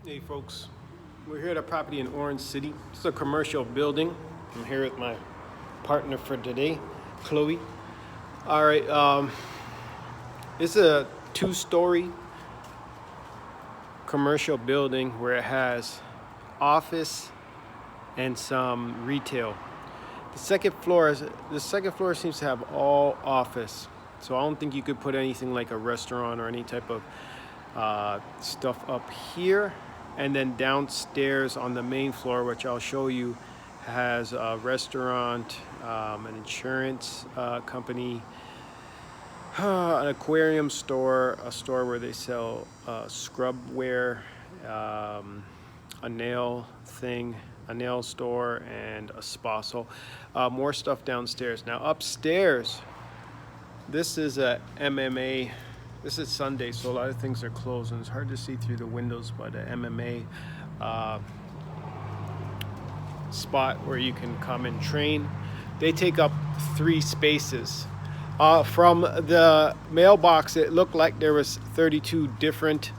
Hey folks, we're here at a property in Orange City. It's a commercial building. I'm here with my partner for today, Chloe. All right, it's a two-story commercial building where it has office and some retail. The second floor seems to have all office, so I don't think you could put anything like a restaurant or any type of stuff up here. And then downstairs on the main floor, which I'll show you, has a restaurant, an insurance company, an aquarium store, a store where they sell scrubwear, a nail thing, a nail store, and a spa. So more stuff downstairs. Now upstairs, this is a MMA. This is Sunday, so a lot of things are closed, and it's hard to see through the windows. But a MMA spot where you can come and train. They take up 3 spaces. From the mailbox, it looked like there was 32 different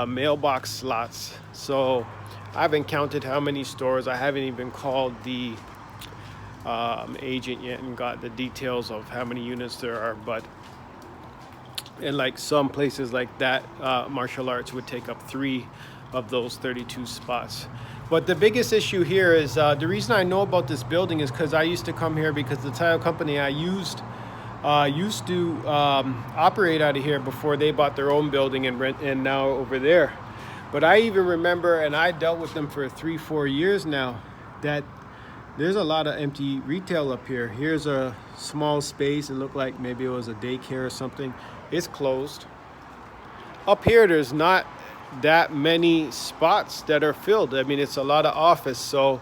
mailbox slots. So I haven't counted how many stores. I haven't even called the agent yet and got the details of how many units there are. But in like some places like that, martial arts would take up 3 of those 32 spots. But the biggest issue here is the reason I know about this building is because I used to come here because the title company I used to operate out of here before they bought their own building and rent, and now over there. But I even remember, and I dealt with them for 3-4 years now, that there's a lot of empty retail up here. Here's a small space. It looked like maybe it was a daycare or something. It's closed. Up here, there's not that many spots that are filled. I mean, it's a lot of office. So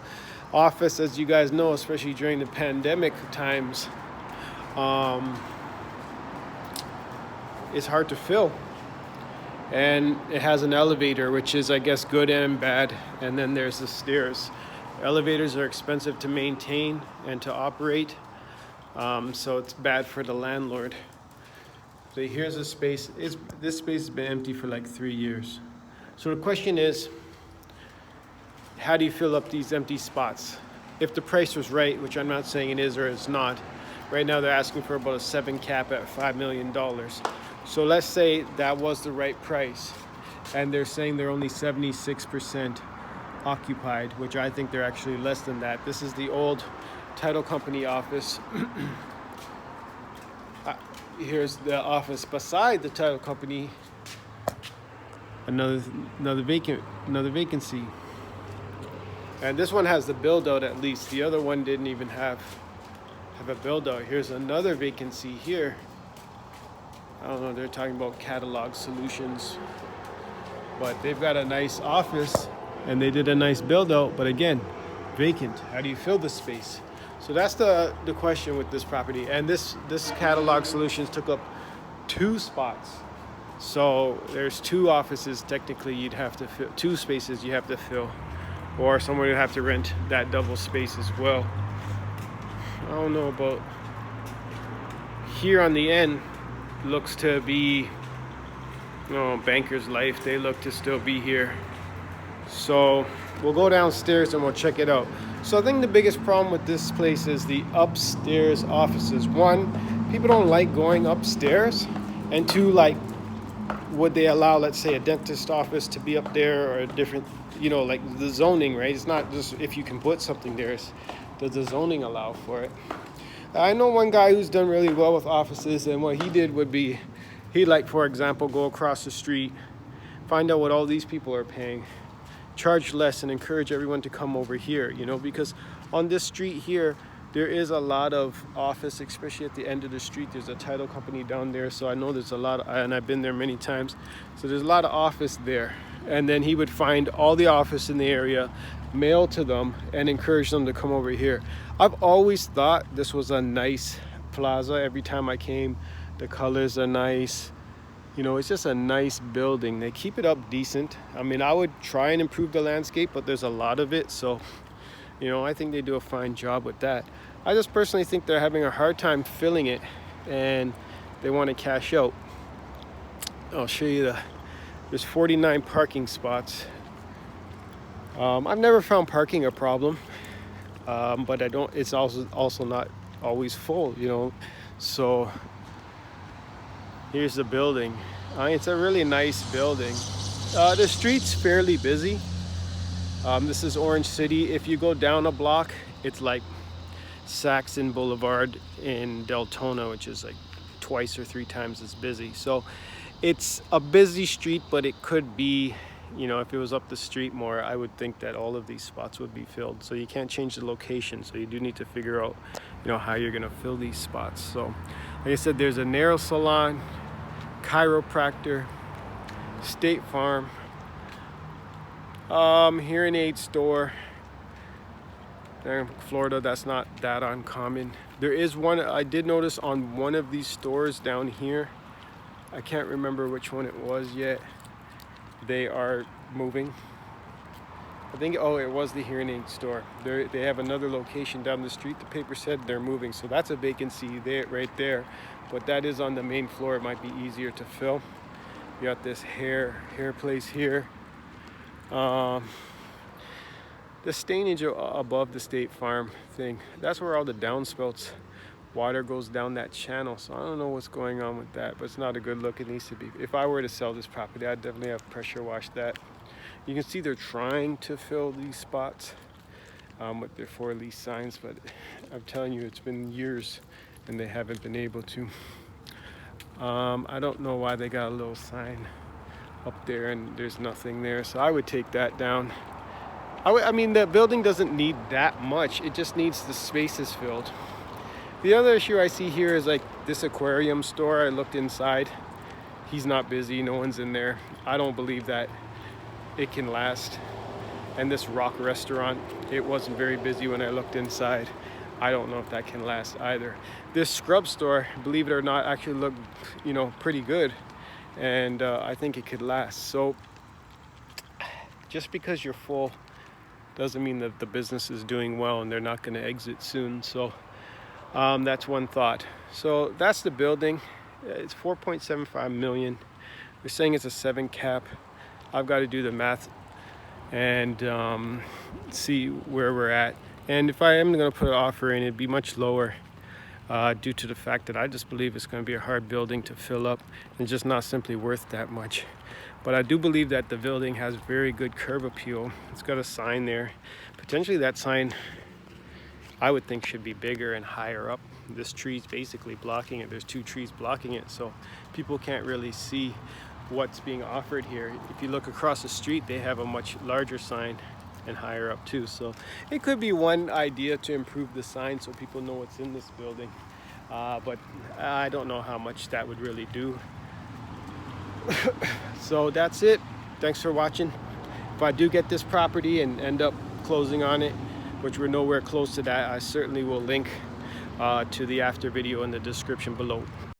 office, as you guys know, especially during the pandemic times, it's hard to fill. And it has an elevator, which is, I guess, good and bad. And then there's the stairs. Elevators are expensive to maintain and to operate, so it's bad for the landlord. So here's a space. This space has been empty for like 3 years. So the question is, how do you fill up these empty spots? If the price was right, which I'm not saying it is or it's not, right now they're asking for about a 7 cap at $5 million. So let's say that was the right price, and they're saying they're only 76% occupied, which I think they're actually less than that. This is the old title company office. Here's the office beside the title company. Another vacancy. And this one has the build out at least. The other one didn't even have a build out. Here's another vacancy here. I don't know, they're talking about Catalog Solutions. But they've got a nice office and they did a nice build out, but again, vacant. How do you fill the space? So that's the question with this property. And this Catalog Solutions took up 2 spots. So there's 2 offices technically you'd have to fill, 2 spaces you have to fill, or someone would have to rent that double space as well. I don't know about here on the end. Looks to be, Banker's Life. They look to still be here. So we'll go downstairs and we'll check it out. So I think the biggest problem with this place is the upstairs offices. 1, people don't like going upstairs, and 2, like, would they allow, let's say, a dentist office to be up there, or a different, like the zoning, right? It's not just if you can put something there. Does the zoning allow for it? I know one guy who's done really well with offices, and what he did would be, he'd, like, for example, go across the street, find out what all these people are paying, charge less, and encourage everyone to come over here, because on this street here, there is a lot of office, especially at the end of the street. There's a title company down there, so I know there's a lot and I've been there many times. So there's a lot of office there. And then he would find all the office in the area, mail to them, and encourage them to come over here. I've always thought this was a nice plaza. Every time I came, the colors are nice. It's just a nice building. They keep it up decent. I mean, I would try and improve the landscape, but there's a lot of it. So, I think they do a fine job with that. I just personally think they're having a hard time filling it, and they want to cash out. I'll show you there's 49 parking spots. I've never found parking a problem, but I don't. It's also not always full, you know. So here's the building. It's a really nice building. The street's fairly busy. This is Orange City. If you go down a block, it's like Saxon Boulevard in Deltona, which is like twice or three times as busy. So it's a busy street, but it could be, you know, if it was up the street more, I would think that all of these spots would be filled. So you can't change the location. So you do need to figure out, you know, how you're gonna fill these spots. So like I said, there's a nail salon, chiropractor, State Farm, hearing aid store. There in Florida, that's not that uncommon. There is one I did notice on one of these stores down here. I can't remember which one it was yet. They are moving. I think, oh, it was the hearing aid store. They have another location down the street. The paper said they're moving, so that's a vacancy there, right there. But that is on the main floor. It might be easier to fill. You got this hair place here. The stainage above the State Farm thing, that's where all the downspouts water goes down that channel. So I don't know what's going on with that, but it's not a good look. It needs to be. If I were to sell this property, I'd definitely have pressure wash that. You can see they're trying to fill these spots with their for lease signs, but I'm telling you, it's been years and they haven't been able to. I don't know why they got a little sign up there and there's nothing there, so I would take that down. I mean, the building doesn't need that much. It just needs the spaces filled. The other issue I see here is like this aquarium store. I looked inside. He's not busy. No one's in there. I don't believe that it can last. And this rock restaurant, it wasn't very busy when I looked inside. I don't know if that can last either. This scrub store, believe it or not, actually looked, you know, pretty good. And I think it could last. So just because you're full doesn't mean that the business is doing well and they're not going to exit soon. So that's one thought. So that's the building. It's 4.75 million. They're saying it's a 7 cap. I've got to do the math and see where we're at. And if I am going to put an offer in, it'd be much lower due to the fact that I just believe it's going to be a hard building to fill up and just not simply worth that much. But I do believe that the building has very good curb appeal. It's got a sign there. Potentially that sign, I would think, should be bigger and higher up. This tree's basically blocking it. There's 2 trees blocking it, so people can't really see what's being offered here. If you look across the street, they have a much larger sign and higher up too. So it could be one idea to improve the sign so people know what's in this building. But I don't know how much that would really do. So that's it. Thanks for watching. If I do get this property and end up closing on it, which we're nowhere close to that, I certainly will link to the after video in the description below.